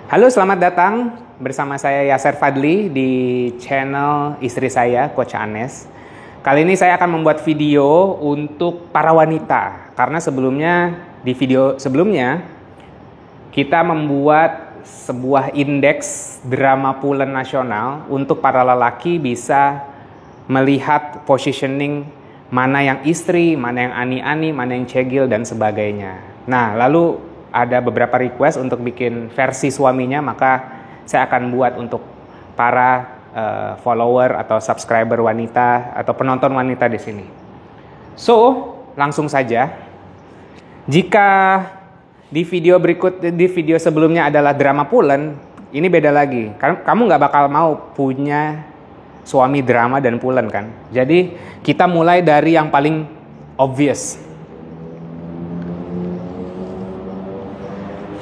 Halo, selamat datang bersama saya Yaser Fadli di channel istri saya, Coach Anes. Kali ini saya akan membuat video untuk para wanita, karena di video sebelumnya kita membuat sebuah indeks drama pulen nasional untuk para lelaki bisa melihat positioning mana yang istri, mana yang ani-ani, mana yang cegil, dan sebagainya. Nah, lalu ada beberapa request untuk bikin versi suaminya, maka saya akan buat untuk para follower atau subscriber wanita atau penonton wanita di sini. So, langsung saja. Jika di video sebelumnya adalah drama pulen, ini beda lagi. Kamu nggak bakal mau punya suami drama dan pulen kan? Jadi kita mulai dari yang paling obvious.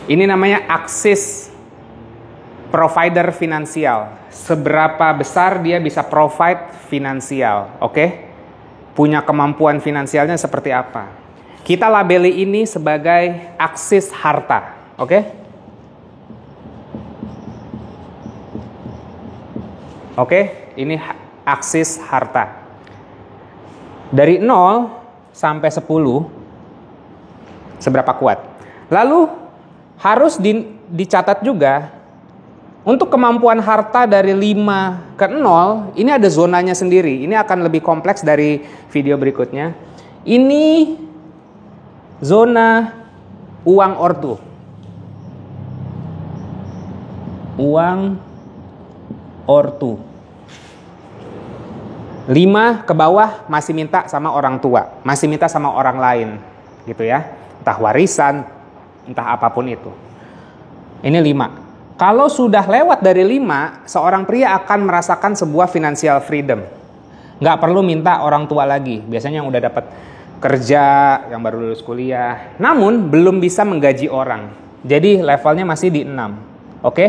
Ini namanya aksis provider finansial. Seberapa besar dia bisa provide finansial, oke? Punya kemampuan finansialnya seperti apa? Kita labeli ini sebagai aksis harta, oke? Oke, ini aksis harta. Dari 0 sampai 10, seberapa kuat? Lalu harus dicatat juga, untuk kemampuan harta dari 5 ke 0, ini ada zonanya sendiri. Ini akan lebih kompleks dari video berikutnya. Ini zona uang ortu. Uang ortu. 5 ke bawah masih minta sama orang tua, masih minta sama orang lain, gitu ya. Entah warisan, entah apapun itu. Ini 5. Kalau sudah lewat dari 5, seorang pria akan merasakan sebuah financial freedom. Nggak perlu minta orang tua lagi. Biasanya yang udah dapat kerja, yang baru lulus kuliah. Namun belum bisa menggaji orang. Jadi levelnya masih di 6. Oke?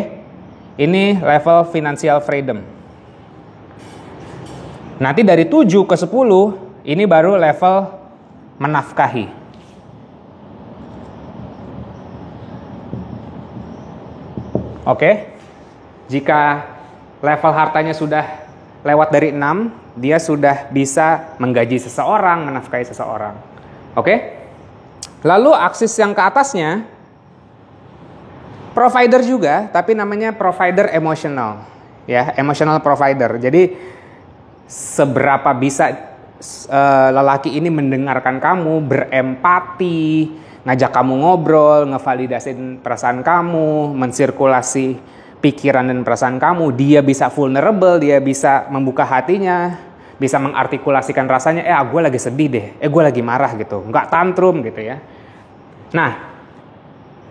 Ini level financial freedom. Nanti dari 7 ke 10, ini baru level menafkahi. Oke, jika level hartanya sudah lewat dari 6, dia sudah bisa menggaji seseorang, menafkahi seseorang. Oke, lalu aksis yang ke atasnya, provider juga, tapi namanya provider emotional. Ya, emotional provider. Jadi, seberapa bisa lelaki ini mendengarkan kamu, berempati, ngajak kamu ngobrol, ngevalidasin perasaan kamu, mensirkulasi pikiran dan perasaan kamu. Dia bisa vulnerable, dia bisa membuka hatinya, bisa mengartikulasikan rasanya, gue lagi sedih deh, gue lagi marah gitu, nggak tantrum gitu ya. Nah,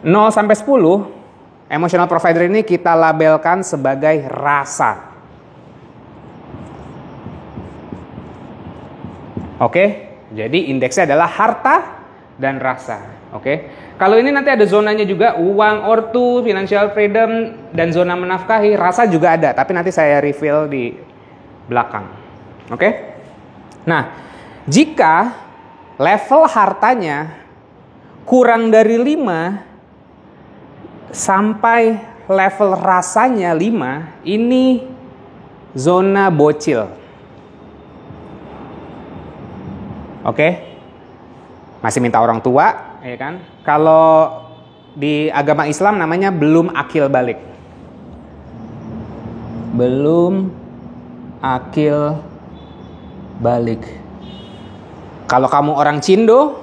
0 sampai 10, emotional provider ini kita labelkan sebagai rasa. Oke, jadi indeksnya adalah harta dan rasa. Oke, kalau ini nanti ada zonanya juga, uang ortu, financial freedom, dan zona menafkahi. Rasa juga ada, tapi nanti saya reveal di belakang. Oke, nah jika level hartanya kurang dari 5 sampai level rasanya 5, ini zona bocil. Oke, masih minta orang tua, ya kan? Kalau di agama Islam namanya belum akil balik. Belum akil balik. Kalau kamu orang Cindo,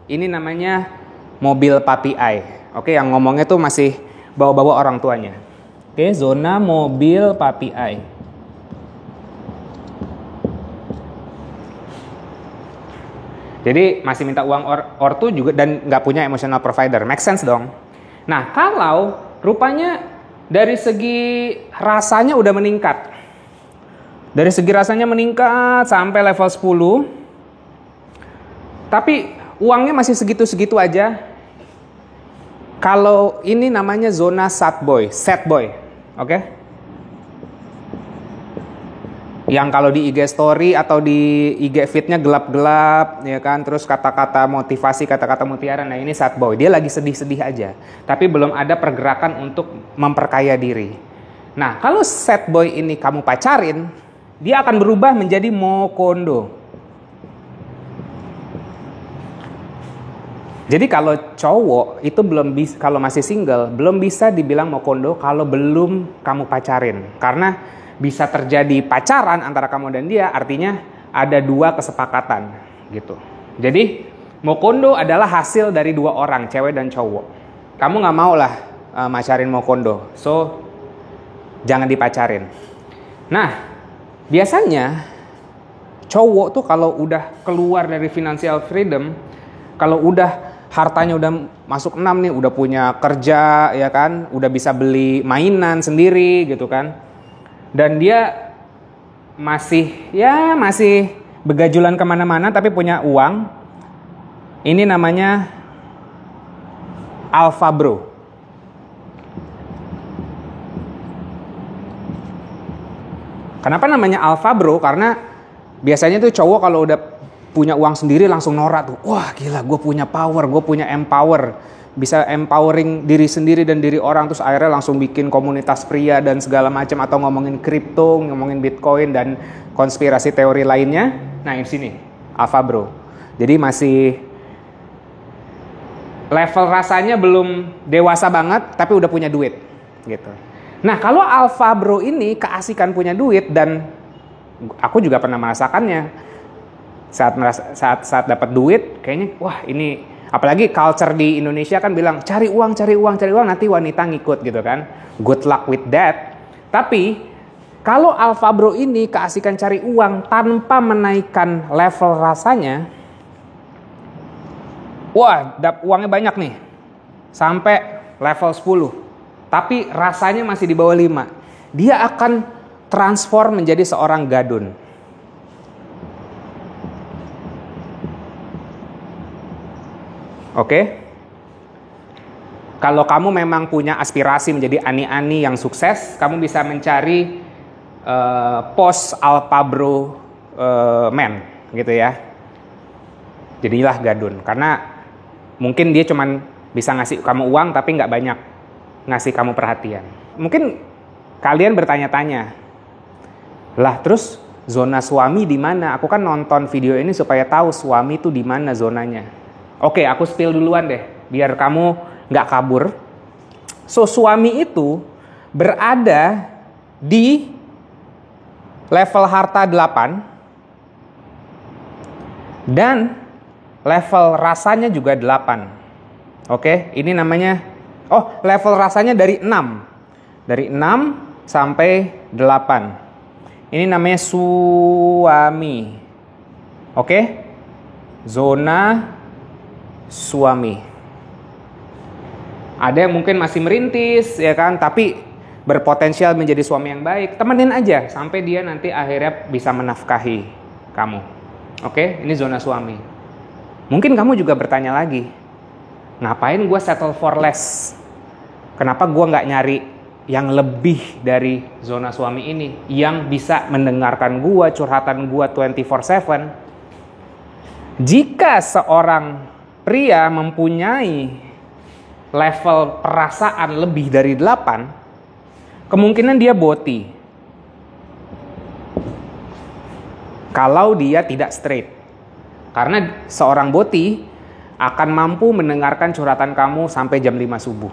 ini namanya mobil papi ai. Oke, yang ngomongnya tuh masih bawa-bawa orang tuanya. Oke, zona mobil papi ai. Jadi masih minta uang ortu juga dan nggak punya emotional provider. Make sense dong? Nah, kalau rupanya dari segi rasanya udah meningkat. Dari segi rasanya meningkat sampai level 10. Tapi uangnya masih segitu-segitu aja. Kalau ini namanya zona sad boy. Oke? Yang kalau di IG story atau di IG feed-nya gelap-gelap, ya kan, terus kata-kata motivasi, kata-kata mutiara. Nah, ini sad boy, dia lagi sedih-sedih aja, tapi belum ada pergerakan untuk memperkaya diri. Nah, kalau sad boy ini kamu pacarin, dia akan berubah menjadi mokondo. Jadi kalau cowok itu belum bisa, kalau masih single, belum bisa dibilang mokondo kalau belum kamu pacarin. Karena bisa terjadi pacaran antara kamu dan dia, artinya ada dua kesepakatan gitu. Jadi mokondo adalah hasil dari dua orang, cewek dan cowok. Kamu nggak mau lah macarin mokondo, so jangan dipacarin. Nah, biasanya cowok tuh kalau udah keluar dari financial freedom, kalau udah hartanya udah masuk 6 nih, udah punya kerja, ya kan, udah bisa beli mainan sendiri gitu kan, dan dia masih begajulan kemana-mana tapi punya uang. Ini namanya alpha bro. Kenapa namanya alpha bro? Karena biasanya tuh cowok kalau udah punya uang sendiri langsung norak tuh. Wah gila, gue punya power, gue punya empower. Bisa empowering diri sendiri dan diri orang, terus akhirnya langsung bikin komunitas pria dan segala macam, atau ngomongin kripto, ngomongin bitcoin dan konspirasi teori lainnya. Nah, di sini alpha bro. Jadi masih level rasanya belum dewasa banget tapi udah punya duit gitu. Nah, kalau alpha bro ini keasikan punya duit, dan aku juga pernah merasakannya. Saat dapat duit kayaknya wah ini, apalagi culture di Indonesia kan bilang cari uang nanti wanita ngikut gitu kan. Good luck with that. Tapi kalau alpha bro ini keasikan cari uang tanpa menaikkan level rasanya, wah uangnya banyak nih sampai level 10, tapi rasanya masih di bawah 5, dia akan transform menjadi seorang gadun. Oke? Kalau kamu memang punya aspirasi menjadi ani-ani yang sukses, kamu bisa mencari post alpha bro man gitu ya. Jadilah gadun, karena mungkin dia cuman bisa ngasih kamu uang tapi nggak banyak ngasih kamu perhatian. Mungkin kalian bertanya-tanya, lah terus zona suami di mana? Aku kan nonton video ini supaya tahu suami itu di mana zonanya. Oke, aku spill duluan deh, biar kamu nggak kabur. So, suami itu berada di level harta 8, dan level rasanya juga 8. Oke, ini namanya, level rasanya dari 6. Dari 6 sampai 8. Ini namanya suami. Oke, zona suami. Ada yang mungkin masih merintis ya kan, tapi berpotensial menjadi suami yang baik. Temenin aja sampai dia nanti akhirnya bisa menafkahi kamu. Oke, ini zona suami. Mungkin kamu juga bertanya lagi, ngapain gue settle for less? Kenapa gue nggak nyari yang lebih dari zona suami ini, yang bisa mendengarkan gue, curhatan gue 24/7? Jika seorang pria mempunyai level perasaan lebih dari 8, kemungkinan dia boti. Kalau dia tidak straight. Karena seorang boti akan mampu mendengarkan curhatan kamu sampai jam 5 subuh.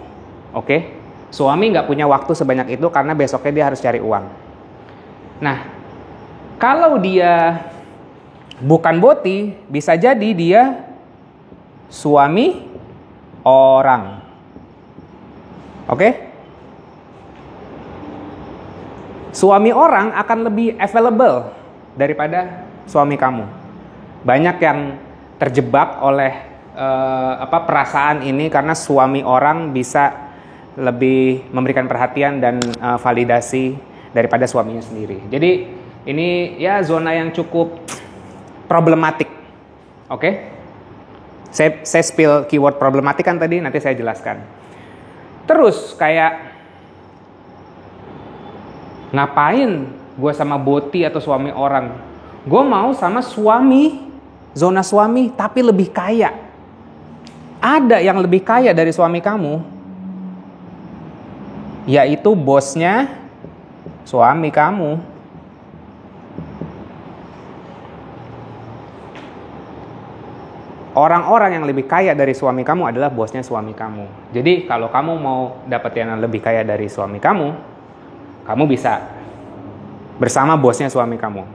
Oke? Suami nggak punya waktu sebanyak itu karena besoknya dia harus cari uang. Nah, kalau dia bukan boti, bisa jadi dia suami orang. Oke? Suami orang akan lebih available daripada suami kamu. Banyak yang terjebak oleh perasaan ini karena suami orang bisa lebih memberikan perhatian dan validasi daripada suaminya sendiri. Jadi ini ya zona yang cukup problematik. Oke? Saya spill keyword problematik kan tadi, nanti saya jelaskan. Terus kayak ngapain gue sama boti atau suami orang. Gue mau sama suami, zona suami, tapi lebih kaya. Ada yang lebih kaya dari suami kamu, yaitu bosnya suami kamu. Orang-orang yang lebih kaya dari suami kamu adalah bosnya suami kamu. Jadi kalau kamu mau dapet yang lebih kaya dari suami kamu bisa bersama bosnya suami kamu.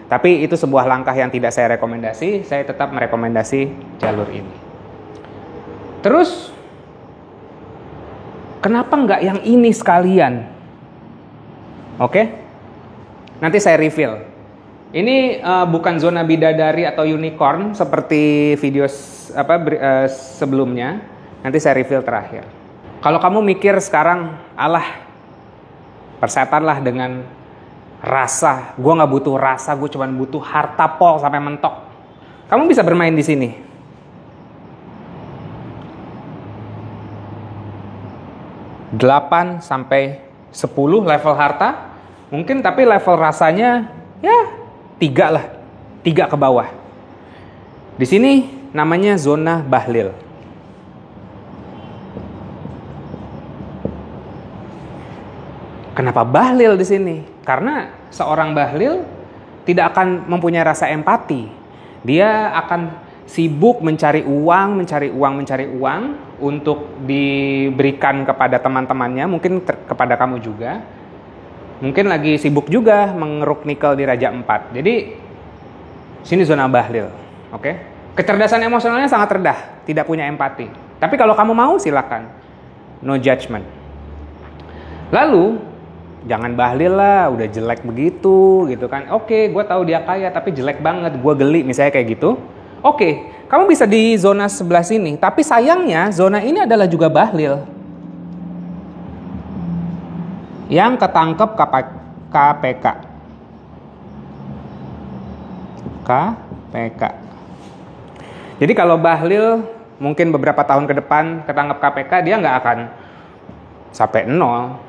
Tapi itu sebuah langkah yang tidak saya rekomendasi. Saya tetap merekomendasi jalur ini. Terus, kenapa nggak yang ini sekalian? Oke? Nanti saya reveal. Ini bukan zona bidadari atau unicorn seperti video sebelumnya. Nanti saya reveal terakhir. Kalau kamu mikir sekarang, alah, persetanlah dengan rasa. Gue nggak butuh rasa, gue cuma butuh harta pol sampai mentok. Kamu bisa bermain di sini. Delapan sampai 10 level harta, mungkin, tapi level rasanya ya 3 lah, 3 ke bawah. Di sini namanya zona bahlil. Kenapa bahlil di sini? Karena seorang bahlil tidak akan mempunyai rasa empati. Dia akan sibuk mencari uang untuk diberikan kepada teman-temannya, mungkin kepada kamu juga. Mungkin lagi sibuk juga mengeruk nikel di Raja 4. Jadi sini zona bahlil, oke? Kecerdasan emosionalnya sangat rendah, tidak punya empati. Tapi kalau kamu mau silakan, no judgment. Lalu jangan bahlil lah, udah jelek begitu gitu kan. Oke, gue tahu dia kaya tapi jelek banget, gue geli misalnya kayak gitu. Oke, kamu bisa di zona sebelah sini. Tapi sayangnya zona ini adalah juga bahlil yang ketangkep KPK. Jadi kalau bahlil mungkin beberapa tahun ke depan ketangkep KPK, dia nggak akan sampai 0.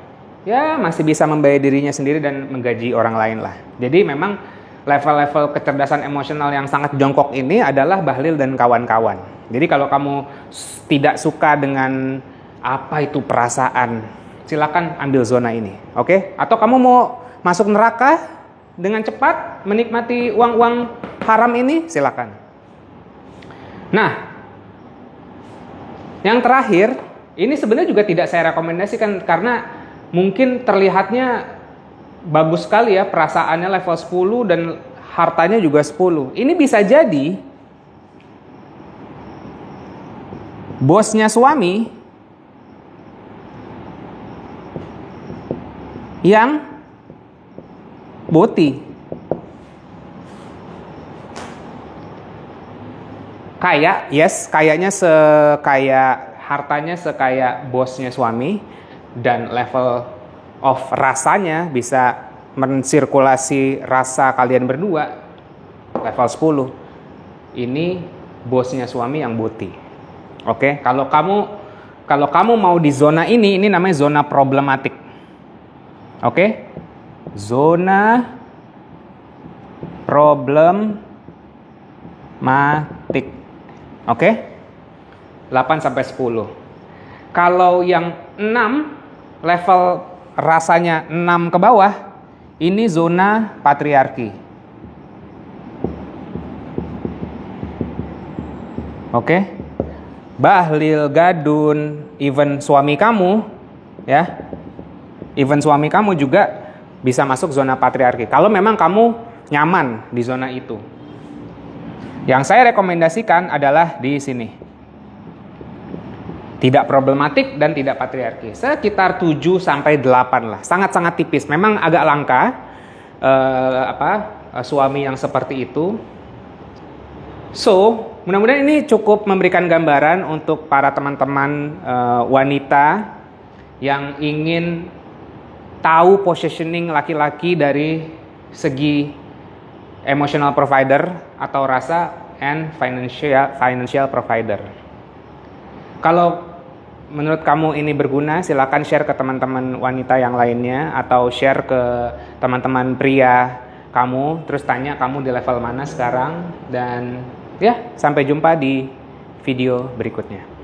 Ya masih bisa membayar dirinya sendiri dan menggaji orang lain lah. Jadi memang level-level kecerdasan emosional yang sangat jongkok ini adalah bahlil dan kawan-kawan. Jadi kalau kamu tidak suka dengan apa itu perasaan, silakan ambil zona ini, oke? Atau kamu mau masuk neraka dengan cepat, menikmati uang-uang haram ini, silakan. Nah, yang terakhir, ini sebenarnya juga tidak saya rekomendasikan karena mungkin terlihatnya bagus sekali ya, perasaannya level 10 dan hartanya juga 10. Ini bisa jadi bosnya suami yang boti. Kaya, yes, kayaknya hartanya sekaya bosnya suami, dan level of rasanya bisa mensirkulasi rasa kalian berdua level 10. Ini bosnya suami yang boti. Oke, kalau kamu mau di zona ini namanya zona problematik. Oke, zona problematik. Oke, 8 sampai 10. Kalau yang 6, level rasanya 6 ke bawah, ini zona patriarki. Oke, bahlil, gadun, even suami kamu, ya. Even suami kamu juga bisa masuk zona patriarki. Kalau memang kamu nyaman di zona itu. Yang saya rekomendasikan adalah di sini. Tidak problematik dan tidak patriarki. Sekitar 7 sampai 8 lah. Sangat-sangat tipis. Memang agak langka suami yang seperti itu. So, mudah-mudahan ini cukup memberikan gambaran untuk para teman-teman wanita yang ingin tahu positioning laki-laki dari segi emotional provider atau rasa and financial provider. Kalau menurut kamu ini berguna, silakan share ke teman-teman wanita yang lainnya atau share ke teman-teman pria kamu, terus tanya kamu di level mana sekarang, dan ya sampai jumpa di video berikutnya.